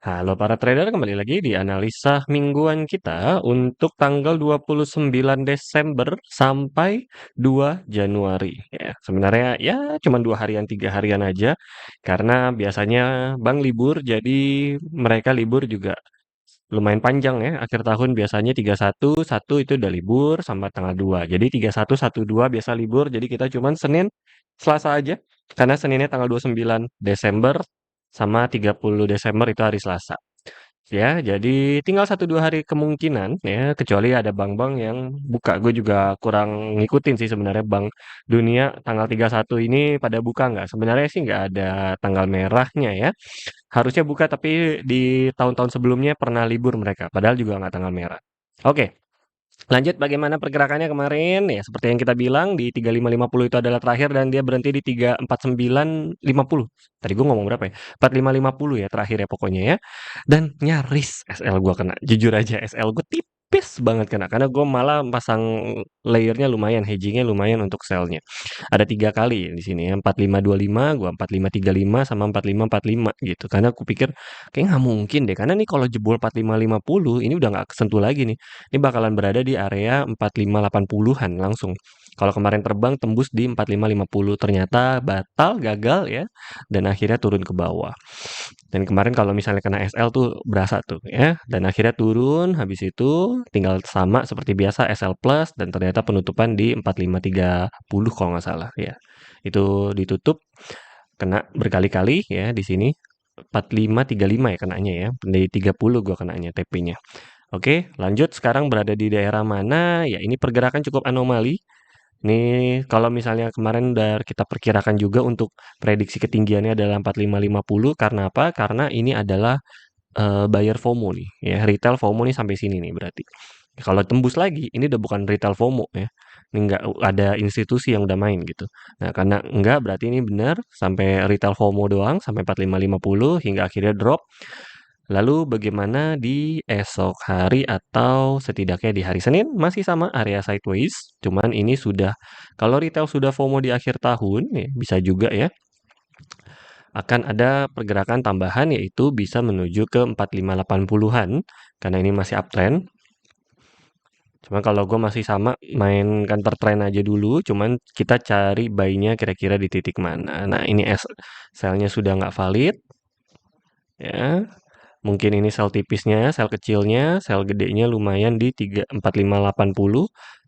Halo para trader, kembali lagi di analisa mingguan kita untuk tanggal 29 Desember sampai 2 Januari. Ya, sebenarnya ya cuma 2 harian, 3 harian aja karena biasanya bank libur jadi mereka libur juga lumayan panjang ya. Akhir tahun biasanya 31, 1 itu udah libur sama tanggal 2. Jadi 31, 1, 2 biasa libur. Jadi kita cuman Senin, Selasa aja. Karena Seninnya tanggal 29 Desember sama 30 Desember itu hari Selasa. Ya, jadi tinggal 1, 2 hari kemungkinan ya, kecuali ada bank-bank yang buka. Gue juga kurang ngikutin sih sebenarnya bank dunia tanggal 31 ini pada buka nggak. Sebenarnya sih nggak ada tanggal merahnya ya. Harusnya buka tapi di tahun-tahun sebelumnya pernah libur mereka. Padahal juga nggak tanggal merah. Oke, lanjut bagaimana pergerakannya kemarin? Ya, seperti yang kita bilang di 3550 itu adalah terakhir dan dia berhenti di 34950. Tadi gue ngomong berapa ya? 4550 ya terakhir ya pokoknya ya. Dan nyaris SL gua kena. Jujur aja SL gue tipis banget kena karena gue malah pasang layernya lumayan, hedgingnya lumayan untuk sell-nya. Ada 3 kali di sini ya, 4525, gua 4535 sama 4545 gitu. Karena aku pikir kayak nggak mungkin deh. Karena nih kalau jebol 4550 ini udah nggak kesentuh lagi nih. Ini bakalan berada di area 4580-an langsung. Kalau kemarin terbang tembus di 4550 ternyata batal, gagal ya, dan akhirnya turun ke bawah. Dan kemarin kalau misalnya kena SL tuh berasa tuh ya, dan akhirnya turun, habis itu tinggal sama seperti biasa SL plus dan ternyata penutupan di 4530 kalau nggak salah ya. Itu ditutup kena berkali-kali ya di sini 4535 ya kenanya ya. Dari 30 gua kenanya TP-nya. Oke, lanjut sekarang berada di daerah mana? Ya ini pergerakan cukup anomali. Nih kalau misalnya kemarin udah kita perkirakan juga untuk prediksi ketinggiannya adalah 4550 karena apa? Karena ini adalah buyer FOMO nih ya, retail FOMO nih sampai sini nih berarti. Kalau tembus lagi, ini udah bukan retail FOMO ya. Ini nggak ada institusi yang udah main gitu. Nah, karena enggak berarti ini benar sampai retail FOMO doang sampai 4550 hingga akhirnya drop. Lalu bagaimana di esok hari atau setidaknya di hari Senin masih sama area sideways, cuman ini sudah kalau retail sudah FOMO di akhir tahun ya bisa juga ya akan ada pergerakan tambahan yaitu bisa menuju ke 4580-an karena ini masih uptrend. Cuma kalau gue masih sama mainkan per trend aja dulu, cuman kita cari buy-nya kira-kira di titik mana. Nah ini sell-nya sudah nggak valid, ya. Mungkin ini sell tipisnya, sell kecilnya, sell gedenya lumayan di 4580.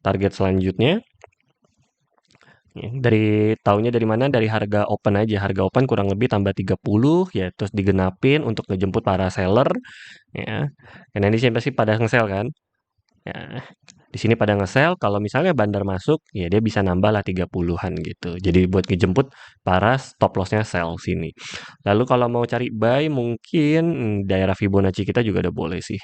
Target selanjutnya ya, dari taunya dari mana? Dari harga open aja. Harga open kurang lebih tambah 30 ya, terus digenapin untuk ngejemput para seller ya. Karena ini siapa sih pada nge-sell kan? Ya, di sini pada nge-sell kalau misalnya bandar masuk ya dia bisa nambah lah 30-an gitu. Jadi buat ngejemput para stop loss-nya sell sini. Lalu kalau mau cari buy mungkin daerah Fibonacci kita juga udah boleh sih.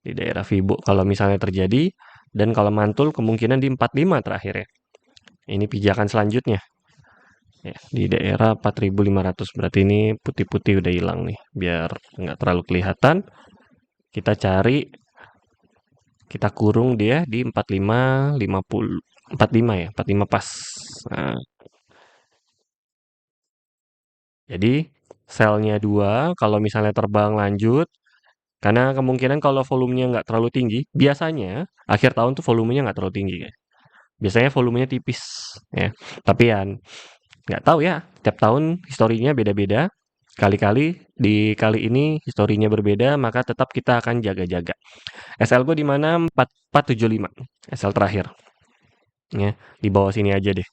Di daerah Fibo kalau misalnya terjadi dan kalau mantul kemungkinan di 45 terakhir ya. Ini pijakan selanjutnya. Ya, di daerah 4500 berarti ini putih-putih udah hilang nih. Biar nggak terlalu kelihatan. Kita cari kita kurung dia di 4550 45 ya, 45 pas. Nah, jadi sell-nya 2 kalau misalnya terbang lanjut karena kemungkinan kalau volumenya nggak terlalu tinggi, biasanya akhir tahun tuh volumenya nggak terlalu tinggi ya. Biasanya volumenya tipis ya. Tapi ya nggak tahu ya, tiap tahun historinya beda-beda. Kali-kali di kali ini historinya berbeda, maka tetap kita akan jaga-jaga. SL gue di mana? 4475. SL terakhir. Ya, di bawah sini aja deh.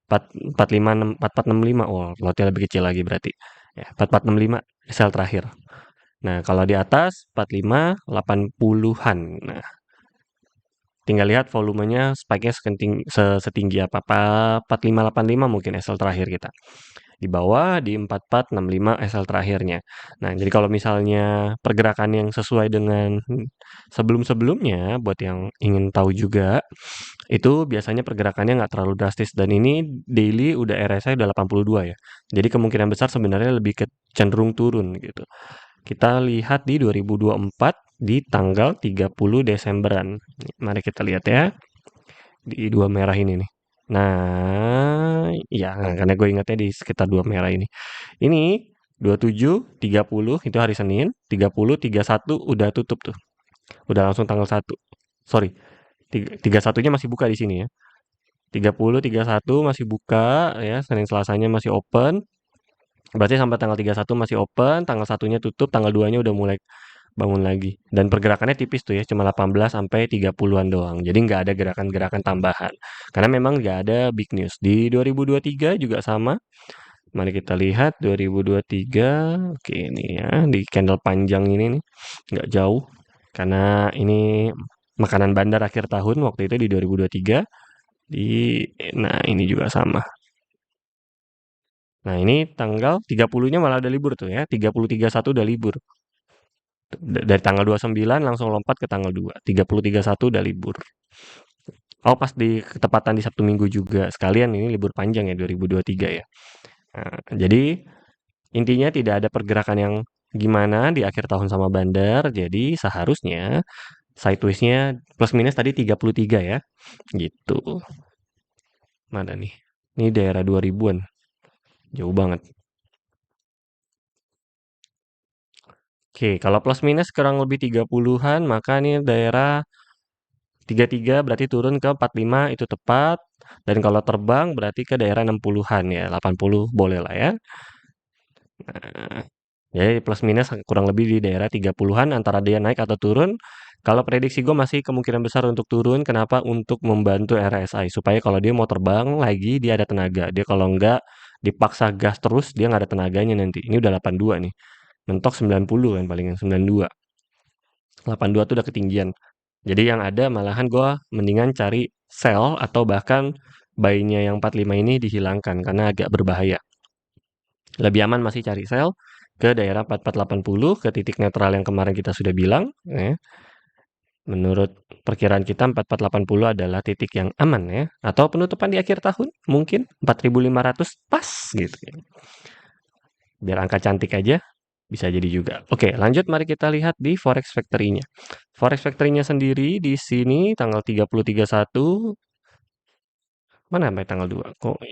445 4465. Oh, lotnya lebih kecil lagi berarti. Ya, 4465 SL terakhir. Nah, kalau di atas 4580-an. Nah, tinggal lihat volumenya spike-nya setinggi apa. 4585 mungkin SL terakhir kita. Di bawah di 4465 SL terakhirnya. Nah, jadi kalau misalnya pergerakan yang sesuai dengan sebelum-sebelumnya, buat yang ingin tahu juga, itu biasanya pergerakannya nggak terlalu drastis. Dan ini daily udah RSI udah 82 ya. Jadi kemungkinan besar sebenarnya lebih cenderung turun gitu. Kita lihat di 2024 di tanggal 30 Desemberan. Mari kita lihat ya. Di dua merah ini nih. Nah, ya karena gue ingatnya di sekitar dua merah ini. Ini 27, 30 itu hari Senin, 30, 31 udah tutup tuh. Udah langsung tanggal 1. Sorry, 31-nya masih buka di sini ya. 30, 31 masih buka ya, Senin Selasanya masih open. Berarti sampai tanggal 31 masih open, tanggal 1-nya tutup, tanggal 2-nya udah mulai bangun lagi. Dan pergerakannya tipis tuh ya, cuma 18 sampai 30-an doang. Jadi nggak ada gerakan-gerakan tambahan. Karena memang nggak ada big news. Di 2023 juga sama. Mari kita lihat 2023. Oke, ini ya di candle panjang ini nih, nggak jauh. Karena ini makanan bandar akhir tahun waktu itu di 2023. Nah ini juga sama. Nah ini tanggal 30-nya malah ada libur tuh ya. 30, 31 udah libur. Dari tanggal 29 langsung lompat ke tanggal 2. 30, 31 udah libur. Oh pas di ketepatan di Sabtu Minggu juga. Sekalian ini libur panjang ya 2023 ya. Nah, jadi intinya tidak ada pergerakan yang gimana di akhir tahun sama bandar. Jadi seharusnya sideways-nya plus minus tadi 33 ya. Gitu. Mana nih? Ini daerah 2000-an. Jauh banget. Oke, kalau plus minus kurang lebih 30-an, maka ini daerah 33 berarti turun ke 45 itu tepat. Dan kalau terbang berarti ke daerah 60-an ya, 80 boleh lah ya. Nah, jadi plus minus kurang lebih di daerah 30-an antara dia naik atau turun. Kalau prediksi gue masih kemungkinan besar untuk turun. Kenapa? Untuk membantu RSI. Supaya kalau dia mau terbang lagi, dia ada tenaga. Dia kalau enggak dipaksa gas terus, dia nggak ada tenaganya nanti. Ini udah 82 nih. Mentok 90 kan palingan, 92. 82 tuh udah ketinggian. Jadi yang ada malahan gue mendingan cari sell atau bahkan buy-nya yang 45 ini dihilangkan karena agak berbahaya. Lebih aman masih cari sell ke daerah 4480 ke titik netral yang kemarin kita sudah bilang. Ya. Menurut perkiraan kita 4480 adalah titik yang aman ya. Atau penutupan di akhir tahun mungkin 4500 pas gitu. Biar angka cantik aja. Bisa jadi juga. Oke, lanjut mari kita lihat di Forex Factory-nya. Forex Factory-nya sendiri di sini tanggal 30 31. Mana sampai tanggal 2? Kok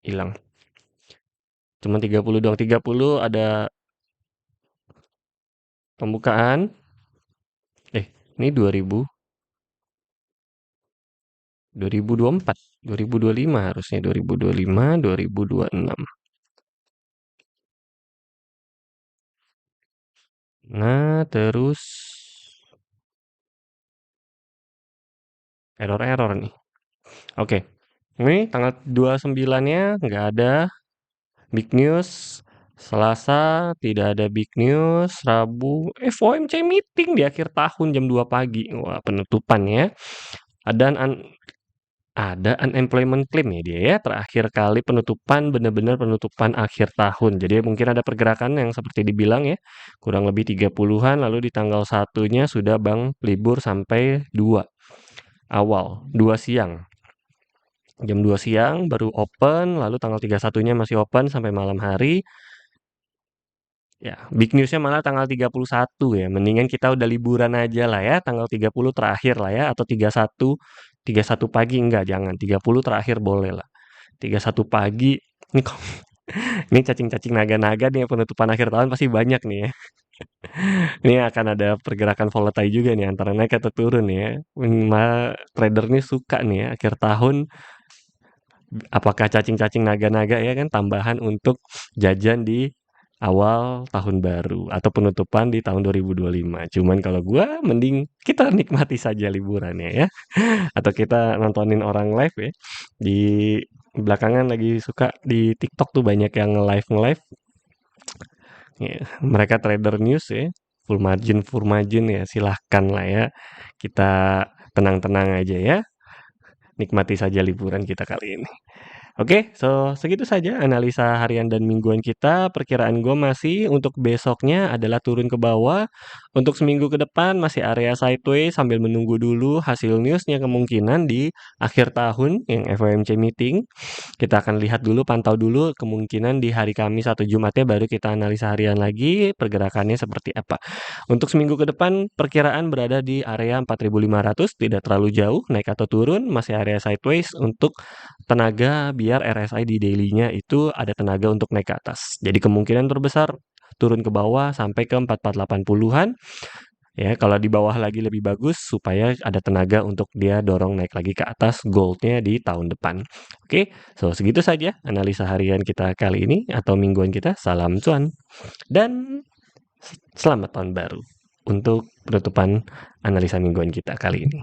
hilang? Cuma 30 doang. 30 ada pembukaan. Ini 2024, 2025 harusnya 2025, 2026. Nah, terus error-error nih. Oke. Ini tanggal 29-nya nggak ada big news. Selasa tidak ada big news. Rabu FOMC meeting di akhir tahun jam 2 pagi. Wah, penutupan ya. Ada unemployment claim ya dia ya. Terakhir kali penutupan benar-benar penutupan akhir tahun. Jadi mungkin ada pergerakan yang seperti dibilang ya. Kurang lebih 30-an lalu di tanggal 1-nya sudah bank libur sampai 2 awal, 2 siang. Jam 2 siang baru open, lalu tanggal 31-nya masih open sampai malam hari. Ya, big news-nya malah tanggal 31 ya. Mendingan kita udah liburan aja lah ya, tanggal 30 terakhir lah ya, atau 31 pagi enggak, jangan. 30 terakhir boleh lah. 31 pagi, ini kok ini cacing-cacing naga-naga nih penutupan akhir tahun pasti banyak nih ya. Ini akan ada pergerakan volatile juga nih antara naik atau turun ya. Trader nih suka nih ya akhir tahun apakah cacing-cacing naga-naga ya kan tambahan untuk jajan di awal tahun baru atau penutupan di tahun 2025. Cuman kalau gua mending kita nikmati saja liburannya ya. Atau kita nontonin orang live ya. Di belakangan lagi suka di TikTok tuh banyak yang nge-live. Ya, mereka trader news ya. Full margin ya silahkan lah ya. Kita tenang-tenang aja ya. Nikmati saja liburan kita kali ini. Oke, segitu saja analisa harian dan mingguan kita. Perkiraan gue masih untuk besoknya adalah turun ke bawah. Untuk seminggu ke depan masih area sideways sambil menunggu dulu hasil newsnya kemungkinan di akhir tahun yang FOMC meeting. Kita akan lihat dulu, pantau dulu kemungkinan di hari Kamis atau Jumatnya baru kita analisa harian lagi pergerakannya seperti apa. Untuk seminggu ke depan perkiraan berada di area 4500, tidak terlalu jauh naik atau turun, masih area sideways untuk tenaga biasa biar RSI di daily-nya itu ada tenaga untuk naik ke atas. Jadi kemungkinan terbesar turun ke bawah sampai ke 4480-an. Ya, kalau di bawah lagi lebih bagus supaya ada tenaga untuk dia dorong naik lagi ke atas gold-nya di tahun depan. Oke, so segitu saja analisa harian kita kali ini atau mingguan kita. Salam cuan dan selamat tahun baru untuk penutupan analisa mingguan kita kali ini.